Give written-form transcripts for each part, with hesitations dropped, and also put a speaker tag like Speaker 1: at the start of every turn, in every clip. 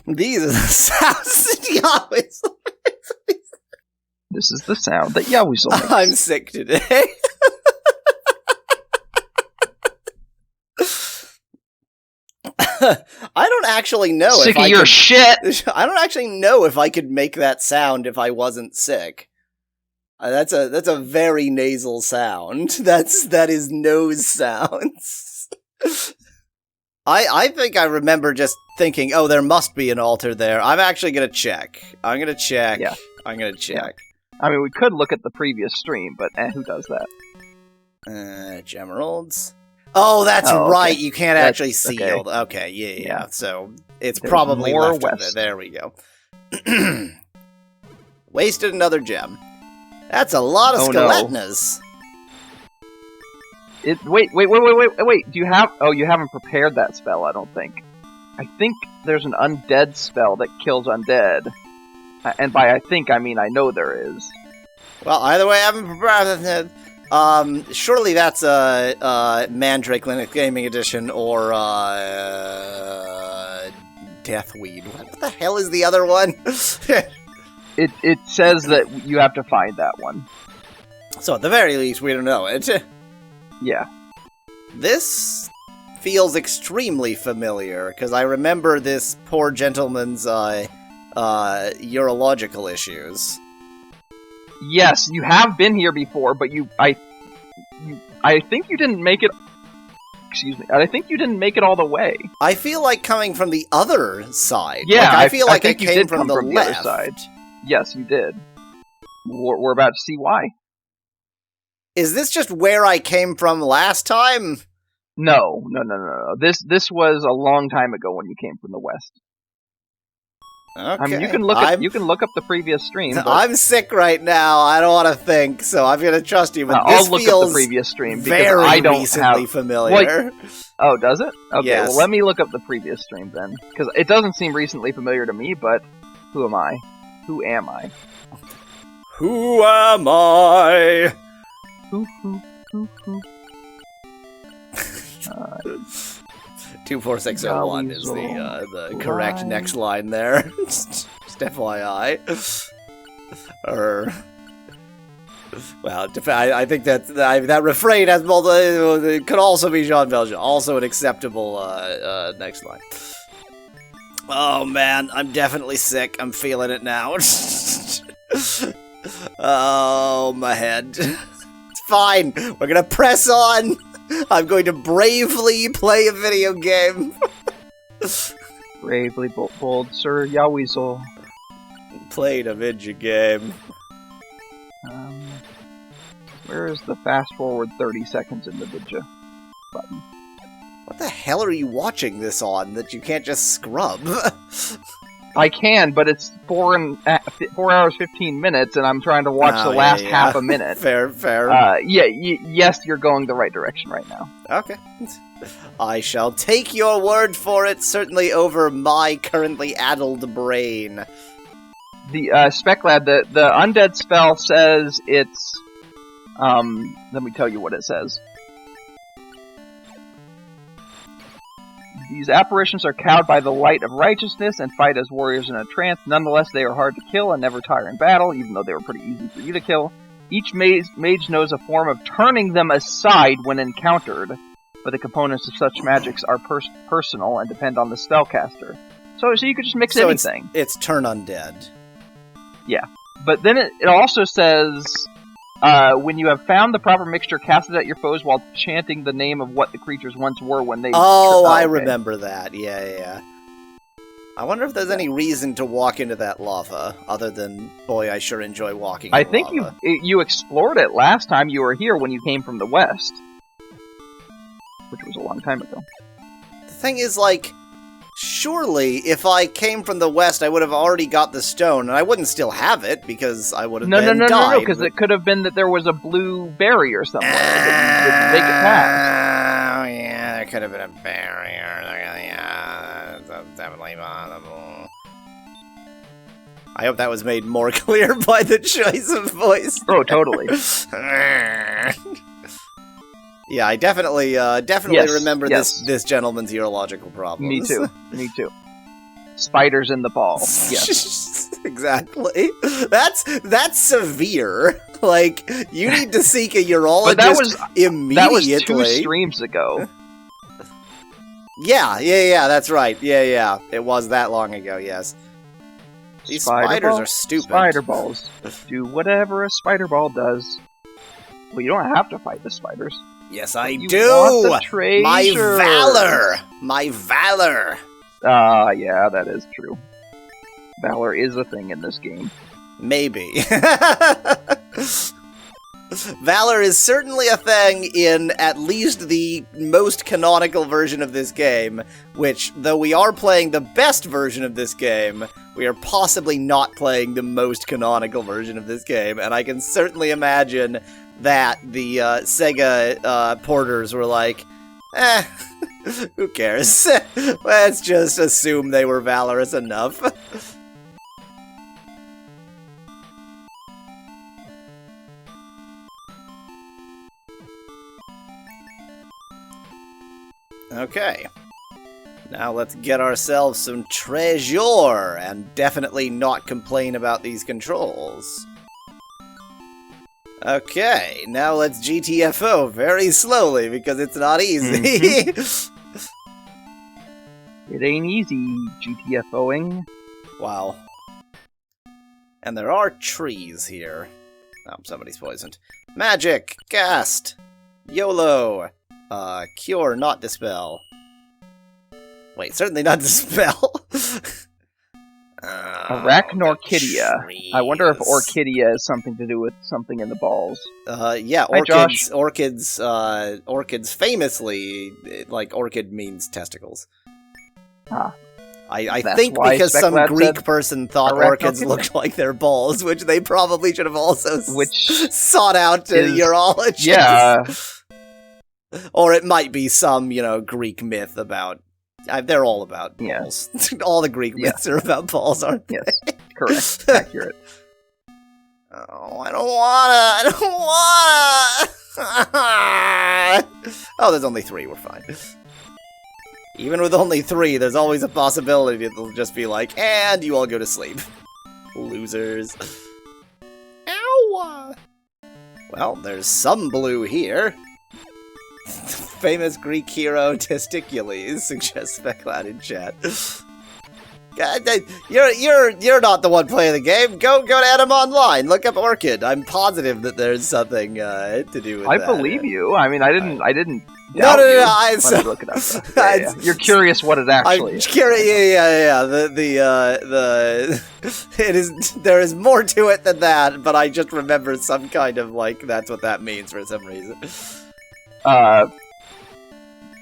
Speaker 1: These are the sounds that Yahweasel.
Speaker 2: This is the sound that Yahweasel makes.
Speaker 1: I'm sick today. I don't actually know
Speaker 2: Sick
Speaker 1: if
Speaker 2: of your shit!
Speaker 1: I don't actually know if I could make that sound if I wasn't sick. That's a very nasal sound. That is nose sounds. I think I remember just thinking, oh, there must be an altar there. I'm actually gonna check. I'm gonna check.
Speaker 2: Yeah.
Speaker 1: I'm gonna check.
Speaker 2: I mean, we could look at the previous stream, but who does that?
Speaker 1: Gemeralds? Oh, that's right.
Speaker 2: Okay.
Speaker 1: You can't actually see
Speaker 2: okay.
Speaker 1: all the... Okay, yeah. So, it's
Speaker 2: There's
Speaker 1: probably
Speaker 2: more
Speaker 1: left of
Speaker 2: west.
Speaker 1: it. There we go. Wasted another gem. That's a lot of skeletnas.
Speaker 2: Wait. Do you have... Oh, you haven't prepared that spell, I don't think. I think there's an undead spell that kills undead. And by I think, I mean I know there is.
Speaker 1: Well, either way, I haven't prepared... surely that's Mandrake Linux Gaming Edition or Deathweed. What the hell is the other one?
Speaker 2: It says that you have to find that one.
Speaker 1: So at the very least, we don't know it.
Speaker 2: Yeah.
Speaker 1: This feels extremely familiar because I remember this poor gentleman's urological issues.
Speaker 2: Yes, you have been here before, but I think you didn't make it. Excuse me. I think you didn't make it all the way.
Speaker 1: I feel like coming from the other side.
Speaker 2: Yeah,
Speaker 1: like, I feel like I
Speaker 2: think you
Speaker 1: came
Speaker 2: did
Speaker 1: from
Speaker 2: come
Speaker 1: the
Speaker 2: from the
Speaker 1: left.
Speaker 2: other side. Yes, you did. We're about to see why.
Speaker 1: Is this just where I came from last time?
Speaker 2: No. This was a long time ago when you came from the west.
Speaker 1: Okay.
Speaker 2: I mean, you can look up the previous stream. But
Speaker 1: I'm sick right now. I don't want to think, so I'm going to trust you. But
Speaker 2: I'll look up the previous stream because
Speaker 1: very
Speaker 2: I don't
Speaker 1: recently
Speaker 2: have
Speaker 1: familiar.
Speaker 2: Oh, does it? Okay,
Speaker 1: yes.
Speaker 2: Well, let me look up the previous stream then, because it doesn't seem recently familiar to me. But who am I? Who am I?
Speaker 1: Who am I?
Speaker 2: Who?
Speaker 1: 24601 is the correct next line there. Just FYI. Well, I think that refrain has multiple. It could also be Jean Valjean. Also an acceptable next line. Oh man, I'm definitely sick. I'm feeling it now. Oh, my head. It's fine. We're gonna press on. I'm going to bravely play a video game.
Speaker 2: Bravely bold Sir Yahweasel.
Speaker 1: Played a video game.
Speaker 2: Where is the fast forward 30 seconds in the video button?
Speaker 1: What the hell are you watching this on that you can't just scrub?
Speaker 2: I can, but it's 4 hours 15 minutes, and I'm trying to watch the last half a minute.
Speaker 1: Fair.
Speaker 2: Yes, you're going the right direction right now.
Speaker 1: Okay. I shall take your word for it, certainly over my currently addled brain.
Speaker 2: The Spec Lad, the undead spell says it's... let me tell you what it says. These apparitions are cowed by the light of righteousness and fight as warriors in a trance. Nonetheless, they are hard to kill and never tire in battle, even though they were pretty easy for you to kill. Each mage knows a form of turning them aside when encountered, but the components of such magics are personal and depend on the spellcaster. So you could just mix anything.
Speaker 1: It's turn undead.
Speaker 2: Yeah. But then it also says... when you have found the proper mixture, cast it at your foes while chanting the name of what the creatures once were when they...
Speaker 1: I remember that. Yeah. I wonder if there's any reason to walk into that lava, other than, boy, I sure enjoy walking in
Speaker 2: I think
Speaker 1: lava.
Speaker 2: you explored it last time you were here when you came from the west. Which was a long time ago.
Speaker 1: The thing is, like... Surely, if I came from the west, I would have already got the stone, and I wouldn't still have it, because I would have died.
Speaker 2: No, because it could have been that there was a blue barrier somewhere that would make it pass.
Speaker 1: Oh, yeah, there could have been a barrier. Yeah, that's definitely possible. I hope that was made more clear by the choice of voice.
Speaker 2: Oh, totally.
Speaker 1: Yeah, I definitely
Speaker 2: yes,
Speaker 1: remember this gentleman's urological problems.
Speaker 2: Me too. spiders in the ball. Yes.
Speaker 1: Exactly. That's severe. Like, you need to seek a urologist immediately.
Speaker 2: That was 2 streams ago.
Speaker 1: Yeah, that's right. Yeah. It was that long ago, yes. These spiders are stupid.
Speaker 2: Spider balls. Do whatever a spider ball does. Well, you don't have to fight the spiders.
Speaker 1: Yes, I
Speaker 2: you
Speaker 1: do!
Speaker 2: Want the treasure.
Speaker 1: My valor!
Speaker 2: Yeah, that is true. Valor is a thing in this game.
Speaker 1: Maybe. Valor is certainly a thing in at least the most canonical version of this game, which, though we are playing the best version of this game, we are possibly not playing the most canonical version of this game, and I can certainly imagine that the Sega porters were like, who cares? Let's just assume they were valorous enough. Okay. Now let's get ourselves some treasure, and definitely not complain about these controls. Okay, now let's GTFO very slowly, because it's not easy.
Speaker 2: It ain't easy, GTFOing.
Speaker 1: Wow. And there are trees here. Oh, somebody's poisoned. Magic! Cast! YOLO! Cure, not dispel. Wait, certainly not dispel.
Speaker 2: Arachnorchidia. I wonder if Orchidia is something to do with something in the balls.
Speaker 1: Yeah, orchids. Orchids famously, like, orchid means testicles.
Speaker 2: Ah.
Speaker 1: I think because some Greek person thought orchids looked like their balls, which they probably should have also sought out a urologist.
Speaker 2: Yeah.
Speaker 1: Or it might be some, Greek myth about... they're all about balls. Yeah. All the Greek myths are about balls, aren't they?
Speaker 2: Yes, correct. Accurate.
Speaker 1: Oh, I don't wanna! Oh, there's only 3, we're fine. Even with only 3, there's always a possibility that they'll just be like, and you all go to sleep. Losers. Ow! Well, there's some blue here. Famous Greek hero Testicules, suggests Speclad in chat. God, you're not the one playing the game. Go to Atom Online. Look up Orchid. I'm positive that there's something to do with that.
Speaker 2: I believe you. I mean, I didn't.
Speaker 1: No.
Speaker 2: Let me look it up. Yeah. You're curious what it actually is.
Speaker 1: Curious. Yeah. There is more to it than that, but I just remember some kind of that's what that means for some reason.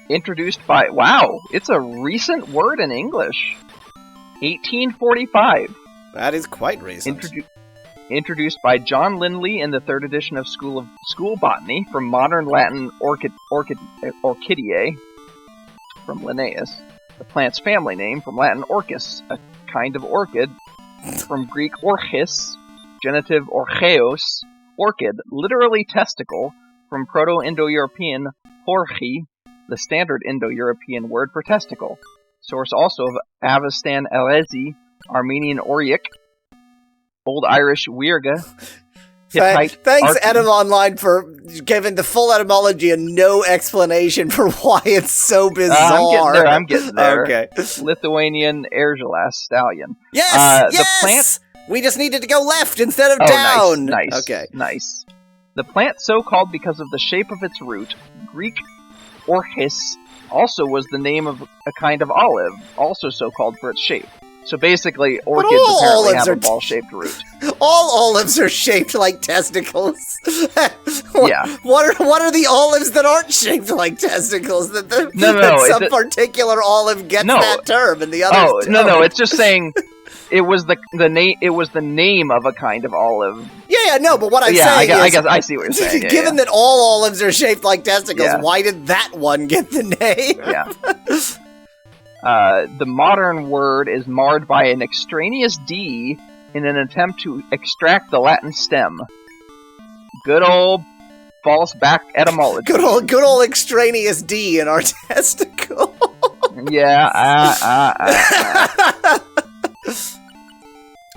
Speaker 2: Introduced by... Wow, it's a recent word in English. 1845.
Speaker 1: That is quite recent.
Speaker 2: Introduced by John Lindley in the 3rd edition of School Botany, from modern Latin Orchidae, from Linnaeus. The plant's family name, from Latin orchis, a kind of orchid, from Greek orchis, genitive orcheos, orchid, literally testicle, from Proto-Indo-European horchi, the standard Indo-European word for testicle. Source also of Avestan Elezi, Armenian Oryik, Old Irish Wirga, Hittite...
Speaker 1: Thanks, Etym Online, for giving the full etymology and no explanation for why it's so bizarre.
Speaker 2: I'm getting there.
Speaker 1: Okay.
Speaker 2: Lithuanian Ergelas stallion.
Speaker 1: Yes!
Speaker 2: The plant...
Speaker 1: We just needed to go left instead of down!
Speaker 2: Nice.
Speaker 1: Okay.
Speaker 2: Nice. The plant so called because of the shape of its root, Greek orchis, also was the name of a kind of olive, also so called for its shape. So basically, orchids apparently have a ball-shaped root.
Speaker 1: All olives are shaped like testicles.
Speaker 2: Yeah.
Speaker 1: What are the olives that aren't shaped like testicles? That some particular olive gets that term and the others don't?
Speaker 2: No. It's just saying it was the name. It was the name of a kind of olive.
Speaker 1: Yeah, no. But what I'm saying is,
Speaker 2: I guess I see what you're saying.
Speaker 1: Given that all olives are shaped like testicles, why did that one get the name?
Speaker 2: Yeah. The modern word is marred by an extraneous D in an attempt to extract the Latin stem. Good old false back etymology.
Speaker 1: Good old extraneous D in our testicle.
Speaker 2: Yeah.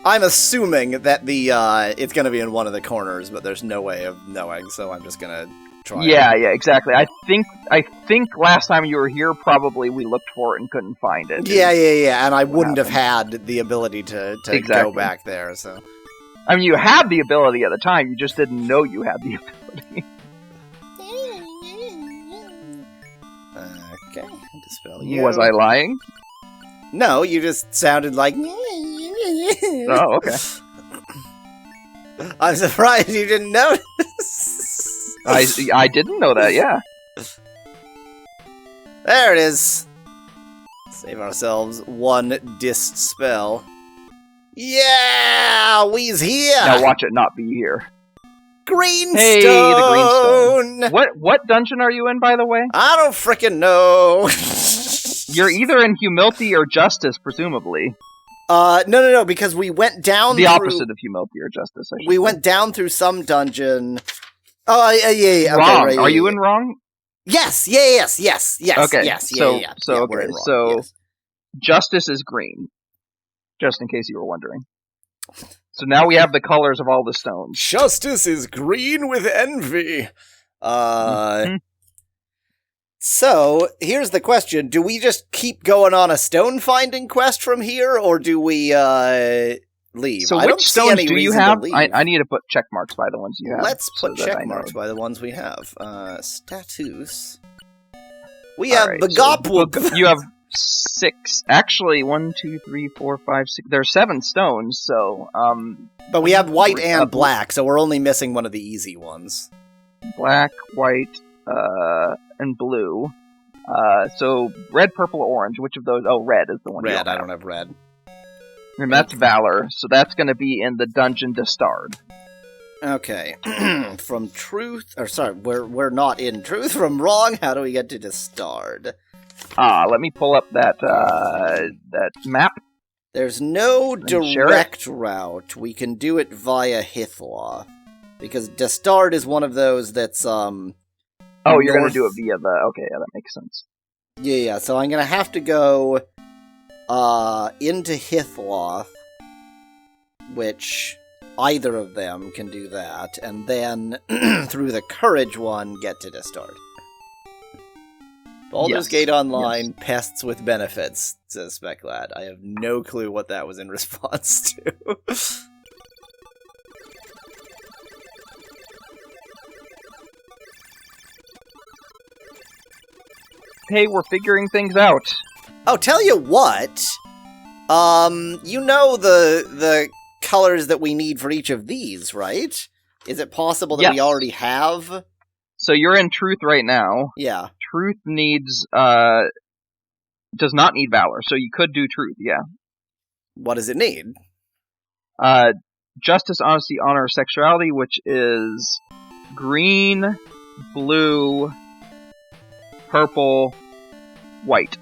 Speaker 1: I'm assuming that the it's gonna be in one of the corners, but there's no way of knowing, so I'm just gonna try.
Speaker 2: Yeah, exactly. I think last time you were here, probably we looked for it and couldn't find it.
Speaker 1: Yeah, and I wouldn't have had the ability to
Speaker 2: Exactly.
Speaker 1: go back there, so...
Speaker 2: I mean, you had the ability at the time, you just didn't know you had the ability.
Speaker 1: Okay, dispel you.
Speaker 2: Was I lying?
Speaker 1: No, you just sounded like...
Speaker 2: Oh, okay.
Speaker 1: I'm surprised you didn't notice.
Speaker 2: I didn't know that, yeah.
Speaker 1: There it is. Save ourselves one dispel. Yeah, we's here.
Speaker 2: Now watch it not be here.
Speaker 1: Greenstone.
Speaker 2: Hey, the Greenstone. What dungeon are you in, by the way?
Speaker 1: I don't frickin' know.
Speaker 2: You're either in Humility or Justice, presumably.
Speaker 1: No, because we went down
Speaker 2: the opposite of Humility or Justice.
Speaker 1: We went down through some dungeon. Oh, yeah. Okay,
Speaker 2: wrong.
Speaker 1: right,
Speaker 2: are you in wrong?
Speaker 1: Yes. Yes.
Speaker 2: Okay.
Speaker 1: Yes.
Speaker 2: So
Speaker 1: we're in wrong.
Speaker 2: So
Speaker 1: yes.
Speaker 2: Justice is green. Just in case you were wondering. So now we have the colors of all the stones.
Speaker 1: Justice is green with envy. So, here's the question. Do we just keep going on a stone-finding quest from here, or do we, leave?
Speaker 2: So
Speaker 1: I
Speaker 2: which
Speaker 1: don't see
Speaker 2: stones
Speaker 1: any
Speaker 2: do you
Speaker 1: reason
Speaker 2: have?
Speaker 1: to leave.
Speaker 2: I need to put check marks by the ones you have.
Speaker 1: Let's put check marks by the ones we have. Status. We have the Gopwhoop.
Speaker 2: You have 6. Actually, 1, 2, 3, 4, 5, 6. There are 7 stones, so,
Speaker 1: But we have white and black, so we're only missing one of the easy ones.
Speaker 2: Black, white, and blue. So red, purple, orange. Which of those? Oh, red is the one.
Speaker 1: Red. I don't have red.
Speaker 2: And that's Valor. So that's going to be in the dungeon Dastard.
Speaker 1: Okay. From truth, or sorry, we're not in truth. From wrong. How do we get to Dastard?
Speaker 2: Let me pull up that map.
Speaker 1: There's no direct route. We can do it via Hithla. Because Dastard is one of those that's,
Speaker 2: Oh, you're going to do it via the... Okay, yeah, that makes sense.
Speaker 1: Yeah, so I'm going to have to go, into Hithla, which either of them can do that, and then, through the Courage one, get to Dastard. Baldur's Gate Online, pests with benefits, says Speclad. I have no clue what that was in response to.
Speaker 2: Hey, we're figuring things out.
Speaker 1: Oh, tell you what. You know the colors that we need for each of these, right? Is it possible that we already have?
Speaker 2: So you're in Truth right now.
Speaker 1: Yeah.
Speaker 2: Truth needs, does not need Valor, so you could do Truth, yeah.
Speaker 1: What does it need?
Speaker 2: Justice, Honesty, Honor, Sexuality, which is green, blue, purple, white.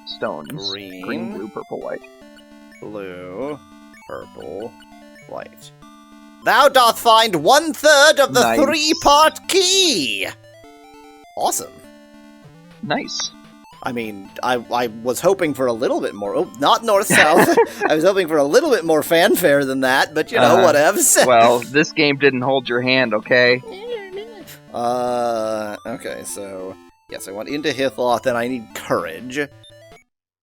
Speaker 2: Stones. Green, blue, purple, white.
Speaker 1: Blue, purple, white. Thou doth find 1/3 of the 3-part key! Awesome.
Speaker 2: Nice.
Speaker 1: I mean, I was hoping for a little bit more. Oh, not north-south. I was hoping for a little bit more fanfare than that, but you know, whatevs.
Speaker 2: Well, this game didn't hold your hand, okay?
Speaker 1: Okay, so... Yes, I want into Hithloth, then I need Courage.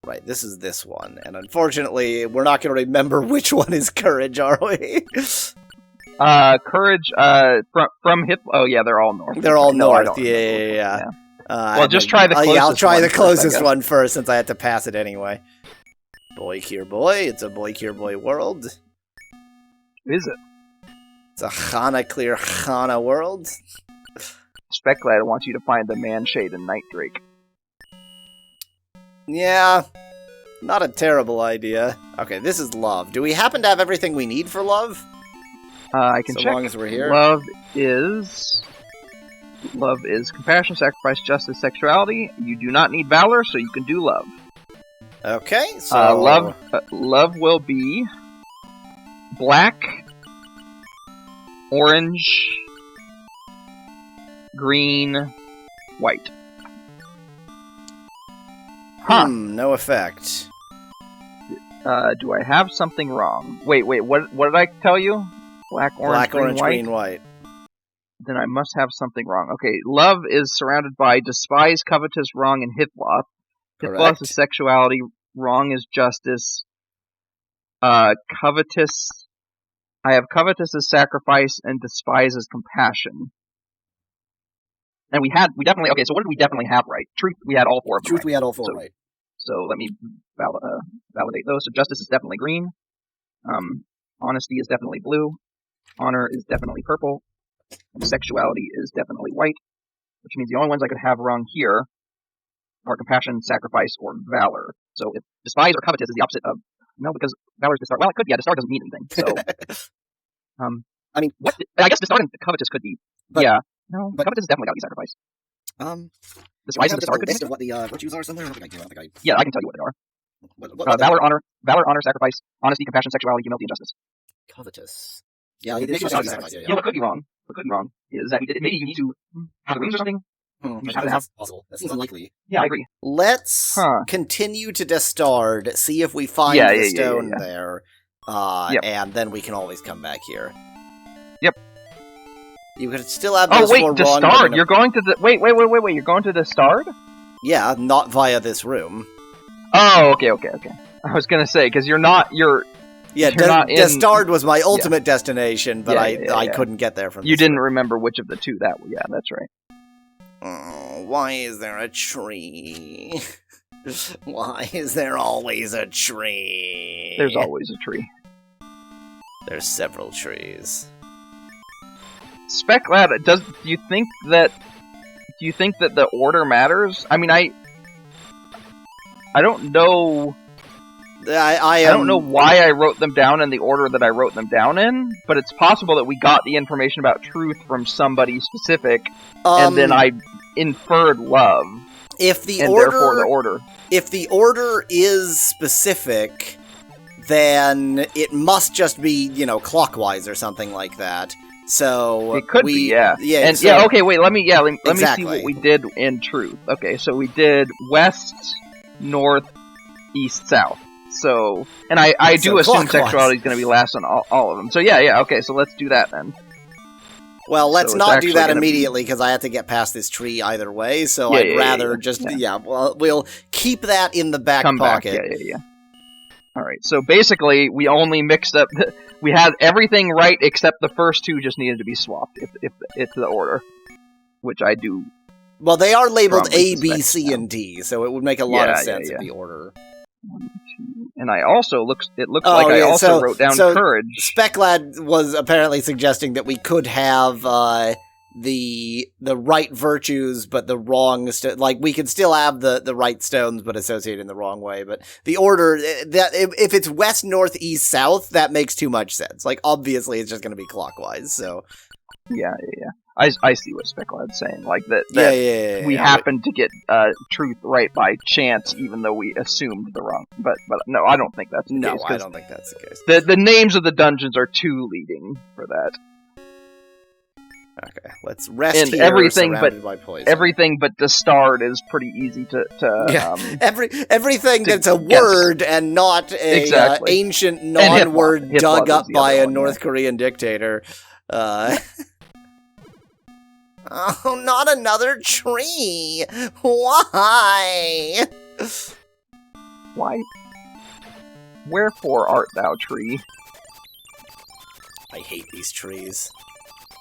Speaker 1: Right, this is this one. And unfortunately, we're not going to remember which one is Courage, are we?
Speaker 2: Courage, from Hithloth... Oh, yeah, they're all north.
Speaker 1: They're all north, yeah.
Speaker 2: Well, just try the closest one.
Speaker 1: Yeah, I'll try the closest one first, since I had to pass it anyway. Boy, Kier Boy. It's a Boy, Kier Boy world.
Speaker 2: Is it?
Speaker 1: It's a Chana Clear Chana world.
Speaker 2: Speclad wants you to find the Manshade and Night Drake.
Speaker 1: Yeah, not a terrible idea. Okay, this is love. Do we happen to have everything we need for love?
Speaker 2: I can check.
Speaker 1: As long as we're here.
Speaker 2: Love is compassion, sacrifice, justice, sexuality. You do not need valor, so you can do love.
Speaker 1: Okay, so...
Speaker 2: love will be black, orange, green, white.
Speaker 1: No effect.
Speaker 2: Do I have something wrong? Wait, what did I tell you? Black, orange, green, white? Then I must have something wrong. Okay, love is surrounded by despise, covetous, wrong, and hitloth. Hitloth is sexuality, wrong is justice. Covetous... I have covetous as sacrifice, and despise as compassion. And we definitely... Okay, so what did we definitely have right? Truth, we had all four of them right.
Speaker 1: We had all four right.
Speaker 2: So let me validate those. So justice is definitely green. Honesty is definitely blue. Honor is definitely purple. And sexuality is definitely white. Which means the only ones I could have wrong here are compassion, sacrifice, or valor. So if despise or covetous is the opposite of... No, because valor is discard. Well, it could be. Yeah, discard doesn't mean anything. So... I mean, what? I guess discard and covetous could be... But, yeah. No, but covetous is definitely got to be sacrifice. Despise and discard could be...
Speaker 1: list of what the virtues are somewhere?
Speaker 2: Yeah, I can tell you what they are. Valor, honor, sacrifice, honesty, compassion, sexuality, humility, and justice.
Speaker 1: Covetous. Yeah, it is sacrifice.
Speaker 2: Yeah, what could be wrong? Is that maybe you need to have the rings or something?
Speaker 1: That's possible. That seems unlikely.
Speaker 2: Yeah, I agree.
Speaker 1: Let's continue to discard, see if we find the stone there, and then we can always come back here.
Speaker 2: Yep.
Speaker 1: You could still have those four wrong.
Speaker 2: Discard! You're going to the... Wait, you're going to discard?
Speaker 1: Yeah, not via this room.
Speaker 2: Oh, okay. I was gonna say, because you're not
Speaker 1: Destard was my ultimate destination, but I couldn't get there from.
Speaker 2: You didn't remember which of the two that was. Yeah, that's right.
Speaker 1: Oh, why is there a tree? Why is there always a tree?
Speaker 2: There's always a tree.
Speaker 1: There's several trees.
Speaker 2: Speclad, do you think that the order matters? I mean, I don't know. I don't know why I wrote them down in the order that I wrote them down in, but it's possible that we got the information about truth from somebody specific, and then I inferred love.
Speaker 1: Therefore the order. If the order is specific, then it must just be, clockwise or something like that. So
Speaker 2: it could be, yeah. Okay, wait. Let me see what we did in truth. Okay, so we did west, north, east, south. So, and I do assume sexuality is going to be last on all of them. So yeah, okay, so let's do that then.
Speaker 1: Well, let's not do that immediately, because I have to get past this tree either way, so I'd rather we'll keep that in the back pocket.
Speaker 2: Yeah. Alright, so basically, we only mixed up... We had everything right except the first two just needed to be swapped, if it's the order. Which I do...
Speaker 1: Well, they are labeled A, B, C, and D, so it would make a lot of sense if the order...
Speaker 2: 1, 2, and I also it looks like I also wrote down courage.
Speaker 1: Speclad was apparently suggesting that we could have the right virtues, but the wrong we could still have the right stones, but associated in the wrong way. But the order that if it's west, north, east, south, that makes too much sense. Obviously, it's just going to be clockwise. So
Speaker 2: yeah. I see what Speclad's saying. We happened to get truth right by chance, even though we assumed the wrong. But no, I don't think that's the case.
Speaker 1: No, I don't think that's the case.
Speaker 2: The names of the dungeons are too leading for that.
Speaker 1: Okay, let's rest
Speaker 2: and
Speaker 1: here, surrounded by poison.
Speaker 2: Everything but Destard is pretty easy to
Speaker 1: everything that's a word and not a ancient non-word dug up by a North Korean dictator. Oh, not another tree! Why?
Speaker 2: Why? Wherefore art thou, tree?
Speaker 1: I hate these trees.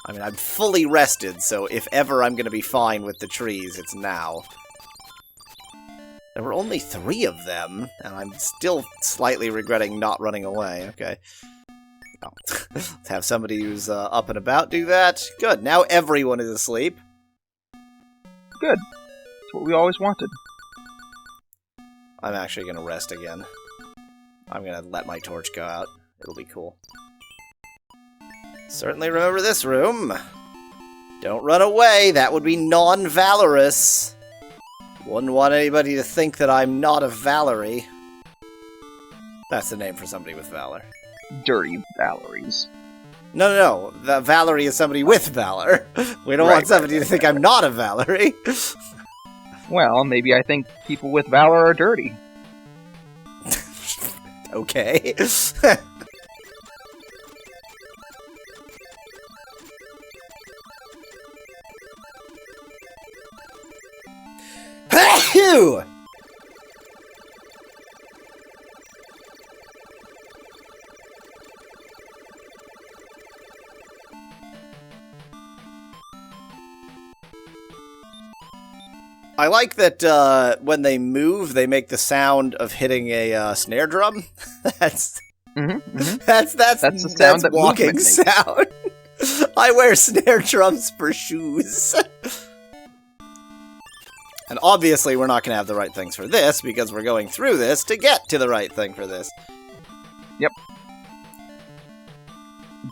Speaker 1: I mean, I'm fully rested, so if ever I'm gonna be fine with the trees, it's now. There were only 3 of them, and I'm still slightly regretting not running away. Okay. Let's have somebody who's up and about do that. Good, now everyone is asleep.
Speaker 2: Good. That's what we always wanted.
Speaker 1: I'm actually gonna rest again. I'm gonna let my torch go out. It'll be cool. Certainly remember this room. Don't run away, that would be non-valorous. Wouldn't want anybody to think that I'm not a Valerie. That's the name for somebody with valor.
Speaker 2: Dirty Valeries.
Speaker 1: No. Valerie is somebody with valor. We don't want somebody to think I'm not a Valerie.
Speaker 2: Well, maybe I think people with valor are dirty.
Speaker 1: Okay. Phew! I like that when they move, they make the sound of hitting a snare drum. That's that's
Speaker 2: the sound that
Speaker 1: walking
Speaker 2: movement makes.
Speaker 1: sound. I wear snare drums for shoes. And obviously, we're not going to have the right things for this because we're going through this to get to the right thing for this.
Speaker 2: Yep.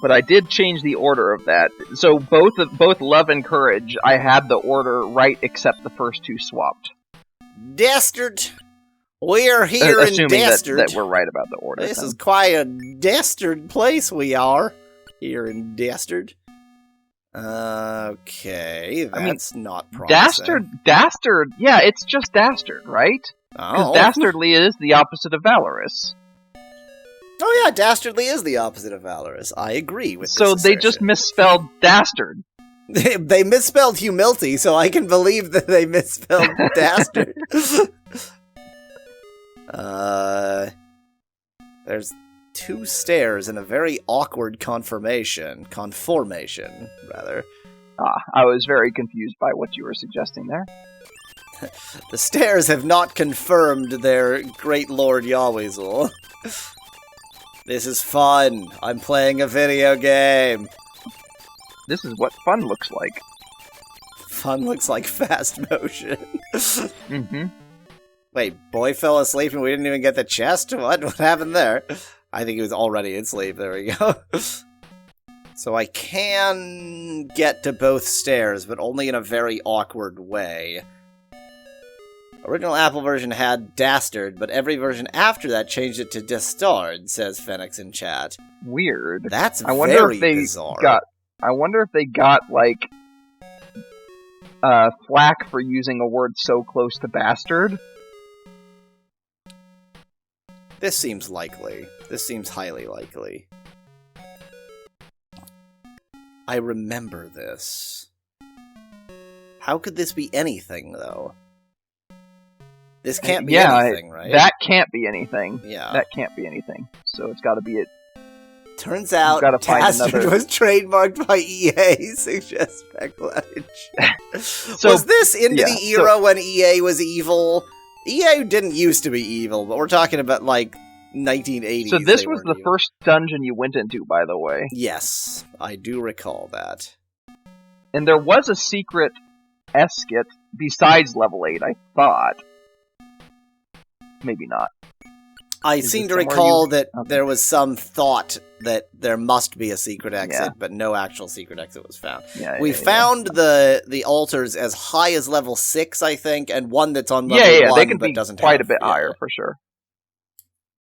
Speaker 2: But I did change the order of that. So both Love and Courage, I had the order right except the first two swapped.
Speaker 1: Dastard! We're here in
Speaker 2: Assuming
Speaker 1: Dastard.
Speaker 2: that we're right about the order.
Speaker 1: This is quite a dastard place we are. Here in Dastard. Okay, that's not promising.
Speaker 2: Dastard, yeah, it's just Dastard, right? Because Dastardly is the opposite of Valorous.
Speaker 1: Oh yeah, Dastardly is the opposite of Valorous. I agree with this
Speaker 2: So they
Speaker 1: assertion.
Speaker 2: just misspelled Dastard.
Speaker 1: They misspelled humility, so I can believe that they misspelled Dastard. There's 2 stairs and a very awkward conformation, rather.
Speaker 2: I was very confused by what you were suggesting there.
Speaker 1: The stairs have not confirmed their great Lord Yahweezel. This is fun. I'm playing a video game.
Speaker 2: This is what fun looks like.
Speaker 1: Fun looks like fast motion.
Speaker 2: Mm-hmm.
Speaker 1: Wait, boy fell asleep and we didn't even get the chest? What happened there? I think he was already in sleep. There we go. So I can get to both stairs, but only in a very awkward way. Original Apple version had Dastard, but every version after that changed it to Dastard, says Phoenix in chat.
Speaker 2: Weird.
Speaker 1: That's
Speaker 2: I wonder
Speaker 1: very
Speaker 2: if they
Speaker 1: bizarre.
Speaker 2: I wonder if they got, like, flack for using a word so close to bastard.
Speaker 1: This seems likely. This seems highly likely. I remember this. How could this be anything, though? This can't be anything, right?
Speaker 2: That can't be anything.
Speaker 1: Yeah.
Speaker 2: That can't be anything. So it's got to be it.
Speaker 1: Turns out Dastard was trademarked by EA, suggests Backlash. Was this into the era when EA was evil? EA didn't used to be evil, but we're talking about, like, 1980s.
Speaker 2: So this was the first dungeon you went into, by the way.
Speaker 1: Yes, I do recall that.
Speaker 2: And there was a secret esket besides level 8, I thought. Maybe not.
Speaker 1: I seem to recall that there was some thought that there must be a secret exit, but no actual secret exit was found. We found the altars as high as level 6, I think, and one that's on level 1
Speaker 2: they can
Speaker 1: but
Speaker 2: be
Speaker 1: doesn't
Speaker 2: quite
Speaker 1: have,
Speaker 2: a bit higher, for sure.